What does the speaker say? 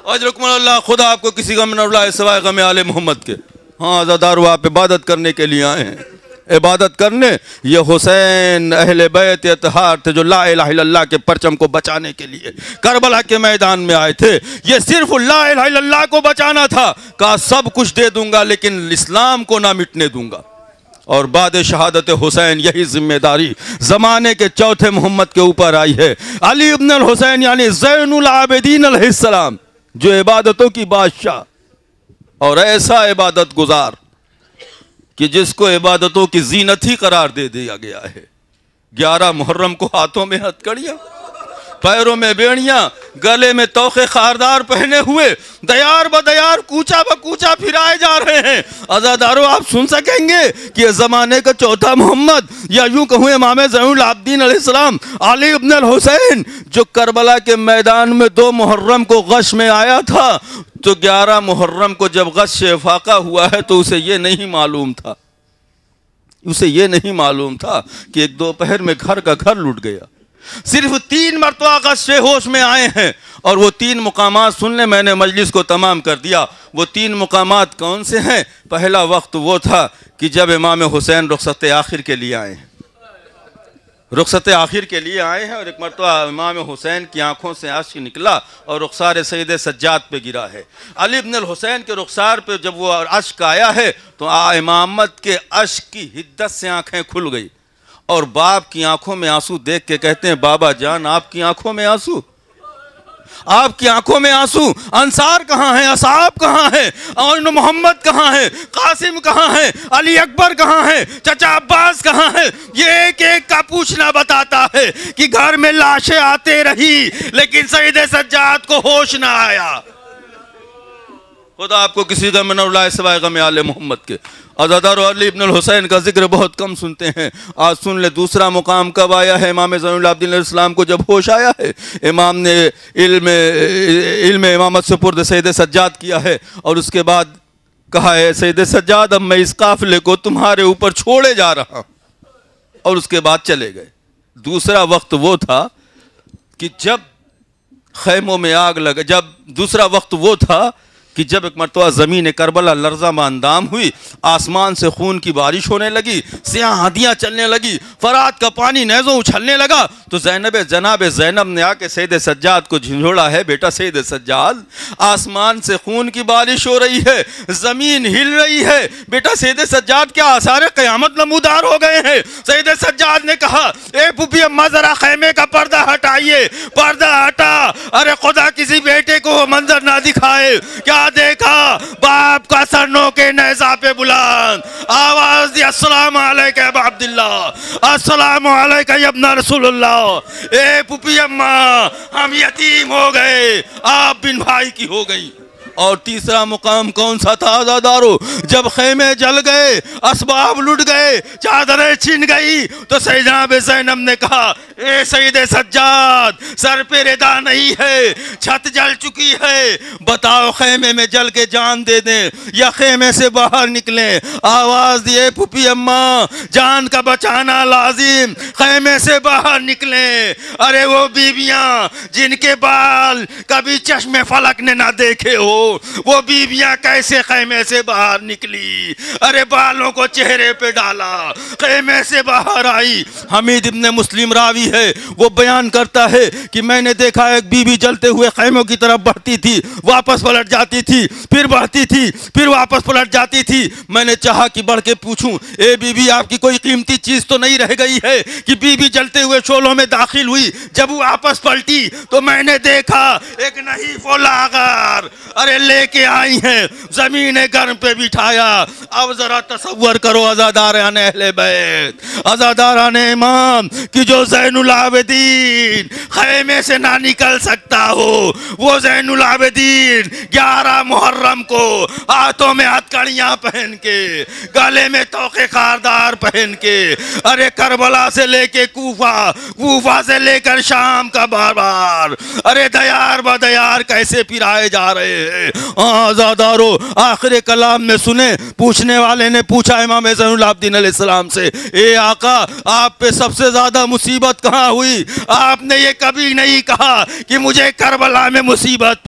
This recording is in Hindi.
अजरकुमुल्लाह, खुदा आपको किसी गम न रुलाए सिवाय गम आले मोहम्मद के। हाँ अज़ादारो, आप इबादत करने के लिए आए हैं, इबादत करने। ये हुसैन अहले बैत अतहार थे जो ला इलाहा इल्लल्लाह के परचम को बचाने के लिए करबला के मैदान में आए थे। ये सिर्फ ला इलाहा इल्लल्लाह को बचाना था। कहा सब कुछ दे दूंगा लेकिन इस्लाम को ना मिटने दूंगा। और बाद शहादत हुसैन यही जिम्मेदारी ज़माने के चौथे मोहम्मद के ऊपर आई है। अली इब्न अल हुसैन यानी ज़ैनुल आबिदीन अलैहिस्सलाम, जो इबादतों की बादशाह और ऐसा इबादत गुजार कि जिसको इबादतों की जीनत ही करार दे दिया गया है। 11 मुहर्रम को हाथों में हथकड़ियां, पैरों में बेड़ियां, गले में तोखे खारदार पहने हुए दयार ब दयार कूचा ब कूचा फिराए जा रहे हैं। अज़ादारों, आप सुन सकेंगे कि ज़माने का चौथा मोहम्मद या यूं कहूँ इमाम ज़ैनुल आबिदीन अलैहिस्सलाम अली इब्न अल हुसैन, जो करबला के मैदान में 2 मुहर्रम को गश में आया था, तो 11 मुहर्रम को जब गश फाका हुआ है तो उसे ये नहीं मालूम था, कि एक दोपहर में घर का घर लुट गया। सिर्फ 3 मरतबा गश होश में आए हैं और वो 3 मुकामात सुन ले, मैंने मजलिस को तमाम कर दिया। वो 3 मुकामात कौन से हैं? पहला वक्त वो था कि जब इमाम हुसैन रुखसत आखिर के लिए आए हैं, और एक मरतबा इमाम हुसैन की आंखों से आंसू निकला और रुखसार सैयद सज्जाद पे गिरा है। अली इब्न अल हुसैन के रुखसार पे जब वो अश्क आया है तो इमामत के अश्क की हिद्दत से आंखें खुल गई और बाप की आंखों में आंसू देख के कहते हैं, बाबा जान आपकी आंखों में आंसू, आपकी आंखों में आंसू। अंसार कहाँ हैं, असहाब कहाँ हैं, और मोहम्मद कहाँ हैं, कासिम कहाँ हैं, अली अकबर कहाँ हैं, चचा अब्बास कहाँ हैं? ये एक एक का पूछना बताता है कि घर में लाशें आते रही लेकिन सैयद सज्जाद को होश ना आया। खुदा आपको किसी गम न रुलाए सिवाय गम आले मोहम्मद के। अज़ादारों, अली इब्न अल हुसैन का जिक्र बहुत कम सुनते हैं। आज सुन ले दूसरा मुकाम कब आया है। इमाम ज़ैनुल आबिदीन अलैहिस्सलाम को जब होश आया है, इमाम ने इल्म इमामत से पुर्द सैयद सज्जाद किया है और उसके बाद कहा है, सैयद सज्जाद अब मैं इस काफिले को तुम्हारे ऊपर छोड़े जा रहा हूँ, और उसके बाद चले गए। दूसरा वक्त वो था कि जब खैमों में आग लगे, दूसरा वक्त वो था कि जब एक मरतबा ज़मीन करबला लर्ज़ा मांदाम हुई, आसमान से खून की बारिश होने लगी, सियाह हदियाँ चलने लगी, फरात का पानी नेज़ों उछलने लगा, तो जनाब ज़ैनब ने आके सैयद सज्जाद को झिंझोड़ा है, बेटा सैयद सज्जाद आसमान से खून की बारिश हो रही है, ज़मीन हिल रही है, बेटा सैयद सज्जाद क्या आसार क़यामत नमूदार हो गए हैं? सैयद सज्जाद ने कहा, ए पुप्पी अम्मा ज़रा खैमे का पर्दा हटाइए। पर्दा हटा। अरे खुदा किसी बेटे को मंजर ना दिखाए। क्या देखा? बाप का सर नोके नेज़ा पे बुलंद आवाज दी, अस्सलाम अलैका अबा अब्दुल्लाह, अस्सलाम अलैका या इब्न रसूलुल्लाह। ए पुप्पी अम्मा, हम यतीम हो गए, आप बिन भाई की हो गई। और तीसरा मुकाम कौन सा था अज़ादारों? जब खेमे जल गए, असबाब लुट गए, चादरें छिन गई, तो जनाब ज़ैनब ने कहा, ए सैयद सज्जाद, सर पे रिदा नहीं है, छत जल चुकी है, बताओ खेमे में जल के जान दे दें या खेमे से बाहर निकले। आवाज दिए, पुप्पी अम्मा जान का बचाना लाजिम, खेमे से बाहर निकले। अरे वो बीबियां जिनके बाल कभी चश्मे फलक ने ना देखे हो, वो बीबियां कैसे खैमे से बाहर निकली? अरे बालों को चेहरे पे डाला, खैमे से बाहर आई। हमीद इब्न मुस्लिम रावी है, वो बयान करता है कि मैंने देखा एक बीबी जलते हुए खैमों की तरफ बढ़ती थी, वापस पलट जाती थी, फिर बढ़ती थी, फिर वापस पलट जाती थी। मैंने चाहा कि बढ़ के पूछूं, ए बीबी आपकी कोई कीमती चीज तो नहीं रह गई है कि बीबी जलते हुए शोलों में दाखिल हुई? जब वो वापस पलटी तो मैंने देखा एक नहीं फोलागर, अरे लेके आई हैं, जमीन गर्म पे बिठाया। अब जरा तसव्वुर करो अज़ादारान अहले बैत, अज़ादारान इमाम कि जो ज़ैनुल आबिदीन खैमे से ना निकल सकता हो, वो ज़ैनुल आबिदीन 11 मुहर्रम को हाथों में हथकड़ियां पहन के, गले में तोखे खारदार पहन के, अरे करबला से लेके कूफा, कूफा से लेकर शाम का बार, अरे दयार ब दयार कैसे पिराए जा रहे हैं। आज़ादारों, आखिर कलाम में सुने, पूछने वाले ने पूछा इमाम ज़ैनुल आबिदीन अलैहिस्सलाम से, ए आका आप पे सबसे ज्यादा मुसीबत कहाँ हुई? आपने ये कभी नहीं कहा कि मुझे करबला में मुसीबत